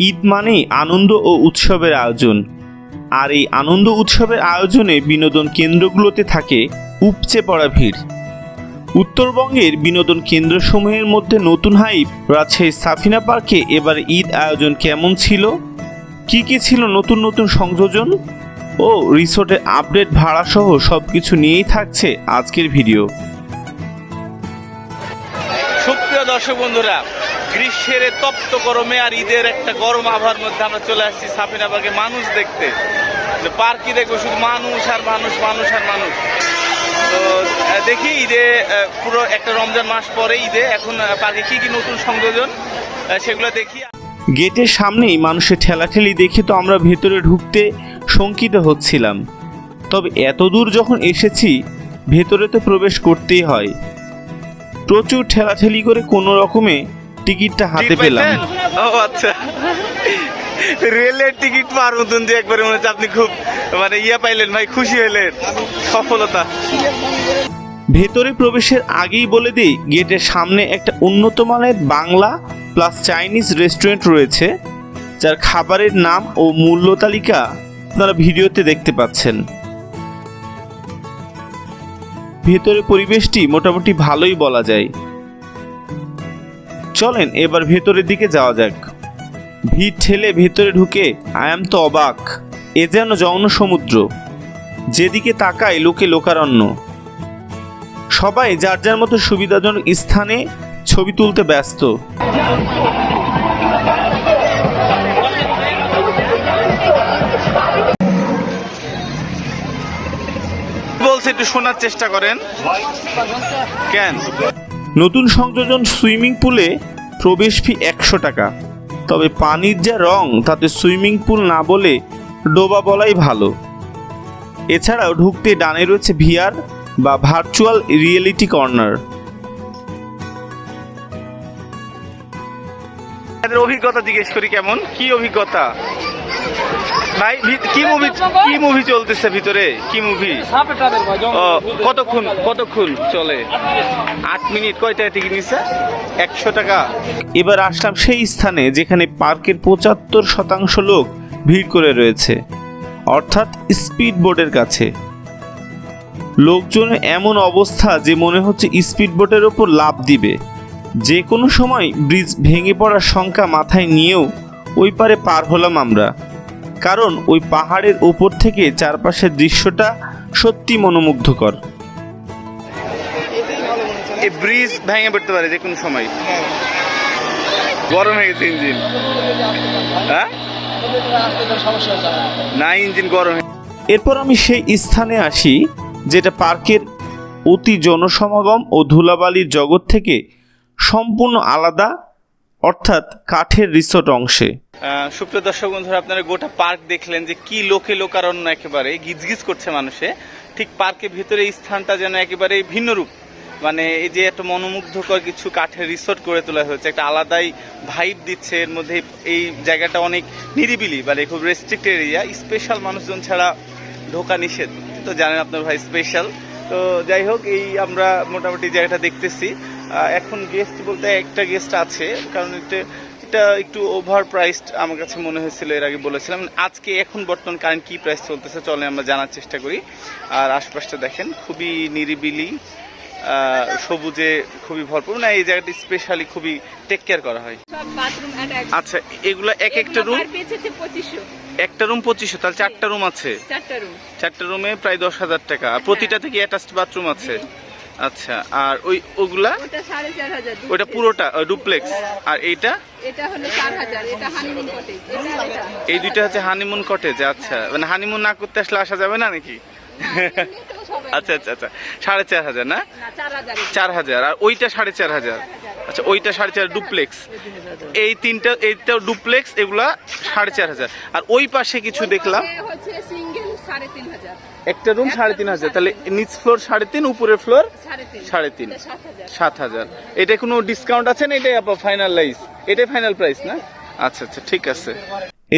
ঈদ মানেই আনন্দ ও উৎসবের আয়োজন, আর এই আনন্দ উৎসবের আয়োজনে বিনোদন কেন্দ্রগুলোতে থাকে উপচে পড়া ভিড়। উত্তরবঙ্গের বিনোদন কেন্দ্রসমূহের মধ্যে নতুন হাইপ রাজশাহীর সাফিনা পার্কে এবার ঈদ আয়োজন কেমন ছিল, কি কি ছিল নতুন নতুন সংযোজন ও রিসোর্টের আপডেট ভাড়াসহ সবকিছু নিয়েই থাকছে আজকের ভিডিও। সুপ্রিয় দর্শক বন্ধুরা, গ্রীষ্মের তপ্ত গরমে আর ঈদের একটা গরম আবহাওয়ার মধ্যে আমরা চলে আসছি সাফিনা পার্কে মানুষ দেখতে। পার্কই দেখবো শুধু মানুষ আর মানুষ, মানুষ আর মানুষ। তো দেখি ঈদে পুরো একটা রমজান মাস পরে ঈদে এখন পার্কে কি কি নতুন সংযোজন সেগুলো দেখি। গেটের সামনেই মানুষের ঠেলাঠেলি দেখে তো আমরা ভেতরে ঢুকতে শঙ্কিত হচ্ছিলাম, তবে এত দূর যখন এসেছি ভেতরে তো প্রবেশ করতেই হয়। প্রচুর ঠেলাঠেলি করে কোনো রকমে টিকিটটা হাতে পেলাম। ও আচ্ছা, রেলের টিকিট পাওয়ার মতন যে একবারে মনে হচ্ছে আপনি খুব পাইলেন ভাই, খুশি হলেন, সফলতা। ভেতরে প্রবেশের আগেই বলে দিই, গেটের সামনে একটা উন্নত মানের বাংলা প্লাস চাইনিজ রেস্টুরেন্ট রয়েছে, যার খাবারের নাম ও মূল্য তালিকা আপনারা ভিডিওতে দেখতে পাচ্ছেন। ভেতরে পরিবেশটি মোটামুটি ভালোই বলা যায়। চলেন এবার ভেতরের দিকে যাওয়া যাক। ভিড় ঠেলে ভেতরে ঢুকে আয়াম তো অবাক, এ যেন জনসমুদ্র, যেদিকে তাকায় লোকে লোকারণ্য। সবাই যার যার মতো সুবিধাজনক স্থানে ছবি তুলতে ব্যস্ত। বলছে একটু শোনার চেষ্টা করেন। কেন? নতুন সংযোজন সুইমিং পুলে প্রবেশ ফি 100 টাকা, তবে পানির যা রং তাতে সুইমিং পুল না বলে ডোবা বলাই ভালো। এছাড়াও ঢুকতে ডানে রয়েছে ভিআর বা ভার্চুয়াল রিয়েলিটি কর্নার। অভিজ্ঞতা জিজ্ঞেস করি, কেমন কি অভিজ্ঞতা ভাই? কি মুভি চলতেছে ভিতরে? কি মুভি? কতক্ষণ চলে? 8 মিনিট। কয়টা টিকিট নিচ্ছে? 100 টাকা। এবার আসলাম সেই স্থানে যেখানে পার্কের 75% লোক ভিড় করে রয়েছে, অর্থাৎ স্পিড বোটের কাছে। লোকজনের এমন অবস্থা যে মনে হচ্ছে স্পিড বোটের ওপর লাফ দিবে। যে কোনো সময় ব্রিজ ভেঙে পড়ার শঙ্কা মাথায় নিয়েও ওই পারে পার হলাম আমরা, কারণ ওই পাহাড়ের ওপর থেকে চারপাশের দৃশ্যটা সত্যি মনোমুগ্ধকর। এই ব্রিজ ভেঙে পড়তে পারে যে কোনো সময়। গরম হয়ে গেছে ইঞ্জিন? হ্যাঁ না, ইঞ্জিন গরম। এরপর আমি সেই স্থানে আসি যেটা পার্কের অতি জনসমাগম ও ধুলাবালির জগৎ থেকে সম্পূর্ণ আলাদা, অর্থাৎ কাঠের রিসোর্ট অংশে। সুপ্রিয় দর্শক বন্ধুরা, আপনারা গোটা পার্ক দেখলেন যে কি লোকে লোকারণ্য, একেবারে গিজগিজ করছে মানুষে। ঠিক পার্কের ভিতরে এই স্থানটা যেন একেবারে ভিন্ন রূপ, এই যে একটা মনোমুগ্ধকর কিছু কাঠের রিসোর্ট করে তোলা হয়েছে, একটা আলাদাই ভাইব দিচ্ছে। এর মধ্যে এই জায়গাটা অনেক নিরিবিলি, খুব রেস্ট্রিক্টেড এরিয়া, স্পেশাল মানুষজন ছাড়া ঢোকা নিষেধ। তো জানেন আপনার ভাই স্পেশাল। তো যাই হোক, এই আমরা মোটামুটি জায়গাটা দেখতেছি। এখন গেস্ট বলতে একটা গেস্ট আছে, কারণ এটা একটু ওভার প্রাইসড আমার কাছে মনে হয়েছিল, এর আগে বলেছিলাম। আজকে এখন বর্তমান কারেন্ট কি প্রাইস চলতেছে চলে আমরা জানার চেষ্টা করি। আর আশপাশটা দেখেন, খুবই নিরিবিলি, সবুজে খুবই ভরপুর। এই জায়গাটি স্পেশালি খুবই টেক কেয়ার করা হয়। আচ্ছা, এগুলো একটা রুম, একটা রুম 2500, তাহলে 4টা রুম আছে। 4টা রুমে প্রায় 10,000 টাকা। প্রতিটা থেকে অ্যাটাচড বাথরুম আছে। আচ্ছা, আর ওগুলা? ওটা পুরোটা ডুপ্লেক্স। আর এইটা হলো 4,000, এটা হানিমুন কটেজ। এই দুইটা হচ্ছে হানিমুন কটেজ। আচ্ছা, হানিমুন না করতে আসলে আসা যাবে না নাকি? আচ্ছা আচ্ছা আচ্ছা, 4,500 না? 4,000। আর ওইটা 4,500। আচ্ছা, ওইটা 4,500 ডুপ্লেক্স। এই তিনটা, এইটাও ডুপ্লেক্স, এগুলা 4,500। আর ওই পাশে কিছু দেখলাম একটা রুম 3,500, তাহলে নিচ ফ্লোর 3.5, উপরের ফ্লোর 3.5, 7,000। এটা কোনো ডিসকাউন্ট আছে না? এটাই ফাইনালাইজ, এটাই ফাইনাল প্রাইস না? আচ্ছা আচ্ছা, ঠিক আছে।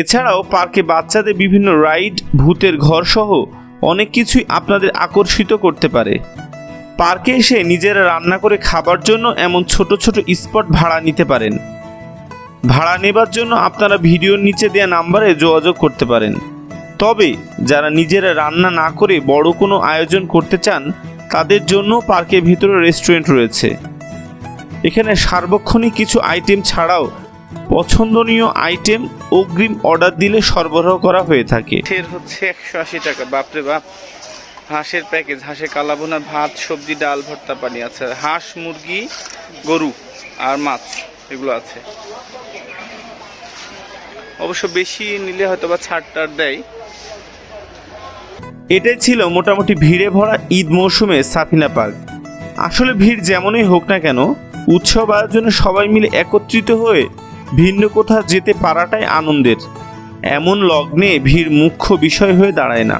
এছাড়াও পার্কে বাচ্চাদের বিভিন্ন রাইড, ভূতের ঘর সহ অনেক কিছুই আপনাদের আকর্ষিত করতে পারে। পার্কে এসে নিজেরা রান্না করে খাবার জন্য এমন ছোট ছোট স্পট ভাড়া নিতে পারেন। ভাড়া নেবার জন্য আপনারা ভিডিওর নিচে দেওয়া নাম্বারে যোগাযোগ করতে পারেন। তবে যারা নিজেরা রান্না না করে বড় কোনো আয়োজন করতে চান তাদের জন্য পার্কের ভিতরে রেস্টুরেন্ট রয়েছে। এখানে সার্বক্ষণিক কিছু আইটেম ছাড়াও পছন্দনীয় আইটেম অগ্রিম অর্ডার দিলে সরবরাহ করা হয়ে থাকে। এর হচ্ছে 180 টাকা, বাপরে বাপ। হাঁসের প্যাকেজ, হাঁসের কালাভুনা, ভাত, সবজি, ডাল, ভর্তা, পানি আছে। হাঁস, মুরগি, গরু আর মাছ এগুলো আছে। অবশ্য বেশি নিলে হয়তো বা ছাড় দেয়। এটাই ছিল মোটামুটি ভিড়ে ভরা ঈদ মৌসুমে সাফিনা পার্ক। আসলে ভিড় যেমনই হোক না কেন, উৎসব আয়োজনে সবাই মিলে একত্রিত হয়ে ভিন্ন কোথাও যেতে পারাটাই আনন্দের। এমন লগ্নে ভিড় মুখ্য বিষয় হয়ে দাঁড়ায় না।